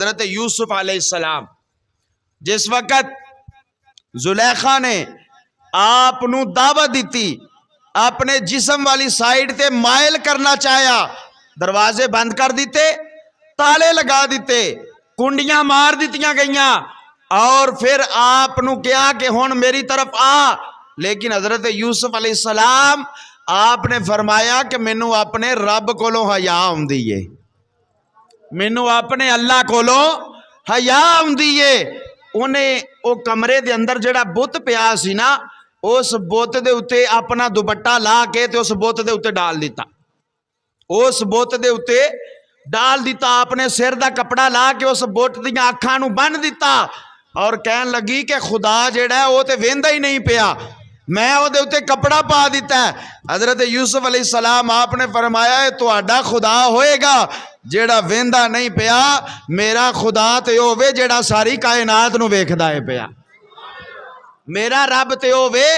حضرت یوسف علیہ السلام جس وقت زلیخا نے آپ نو دعوت دیتی اپنے جسم والی سائیڈ تے مائل کرنا چاہیا، دروازے بند کر دیتے، تالے لگا دیتے، کنڈیاں مار دیتیاں گئیاں اور پھر آپ نو کیا کہ ہون میری طرف آ، لیکن حضرت یوسف علیہ السلام آپ نے فرمایا کہ مینو اپنے رب کولوں حیا ہوندی ہے، مینو اپنے اللہ کولوں حیا ہوندی ہے۔ انہیں او کمرے دے اندر جڑا بت پیا سی نا، اس بت دے اتے اپنا دوپٹہ لا کے تے اس بت دے اتے ڈال دیتا، اس بت دے اتے ڈال دیتا، اپنے سر دا کپڑا لا کے اس بت دیاں اکھاں نو بن دیتا اور کہن لگی کہ خدا جڑا ہے وہ تے ویندا ہی نہیں پیا، میں او دے اتے کپڑا پا دیتا ہے۔ حضرت یوسف علیہ السلام آپ نے فرمایا ہے تہاڈا خدا ہوئے گا جیڑا ویندا نہیں پیا، میرا خدا تے ہووے جیڑا ساری کائنات نو ویکھدا ہے پیا، میرا رب تے ہووے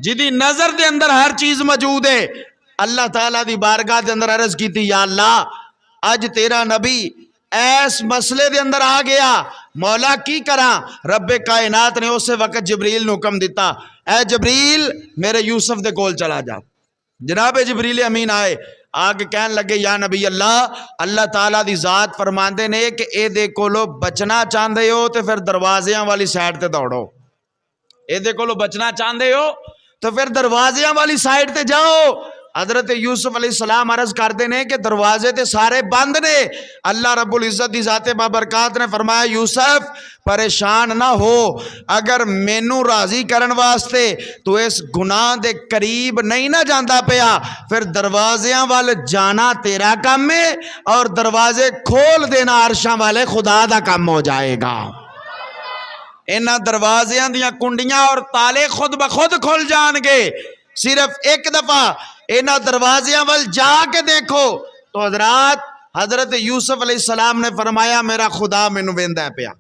جدی نظر دے اندر ہر چیز موجود ہے۔ اللہ تعالیٰ دی بارگاہ دے اندر عرض کیتی یا اللہ اج تیرا نبی ایس مسئلے دے اندر آ گیا، مولا کی کراں؟ رب کائنات نے اس وقت جبریل نو حکم دیتا، اے جبریل میرے یوسف دے کول چلا جا۔ جناب جبریل امین آئے آگے کہن لگے یا نبی اللہ تعالیٰ دی ذات فرماندے نے کہ اے دے کولو بچنا چاندے ہو تو پھر دروازیاں والی سائڈ تے دوڑو، اے دے کولو بچنا چاندے ہو تو پھر دروازیاں والی سائڈ تے جاؤ۔ حضرت یوسف علیہ السلام عرض کر دینے کہ دروازے تے سارے بند نے۔ اللہ رب العزت دی ذات بابرکات نے فرمایا یوسف پریشان نہ ہو، اگر مینو راضی کرن واسطے تو اس گناہ دے قریب نہیں نہ جاندا پیا، پھر دروازیاں والے جانا تیرا کام ہے اور دروازے کھول دینا عرشاں والے خدا دا کام ہو جائے گا۔ انہاں دروازیاں دیاں کنڈیاں اور تالے خود بخود کھل جان گے، صرف ایک دفعہ انہاں دروازیاں وال جا کے دیکھو تو حضرت یوسف علیہ السلام نے فرمایا میرا خدا مینوں ویندا ہے پیا۔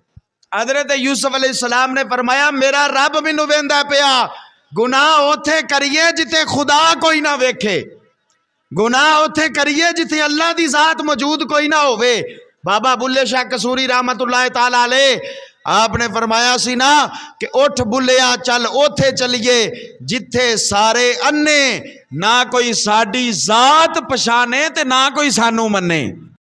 حضرت یوسف علیہ السلام نے فرمایا میرا رب مینوں ویندا ہے پیا۔ گناہ اوتھے کریے جتے خدا کوئی نہ ویکھے، گناہ اوتھے کریے جتے اللہ دی ذات موجود کوئی نہ ہوئے۔ بابا بلے شاہ قصوری رحمت اللہ تعالیٰ علیہ آپ نے فرمایا سی نا کہ اٹھ بلیا چل اوتھے چلیے جتھے سارے انے، نہ کوئی ساڈی ذات پچھانے تے نہ کوئی سانو منے۔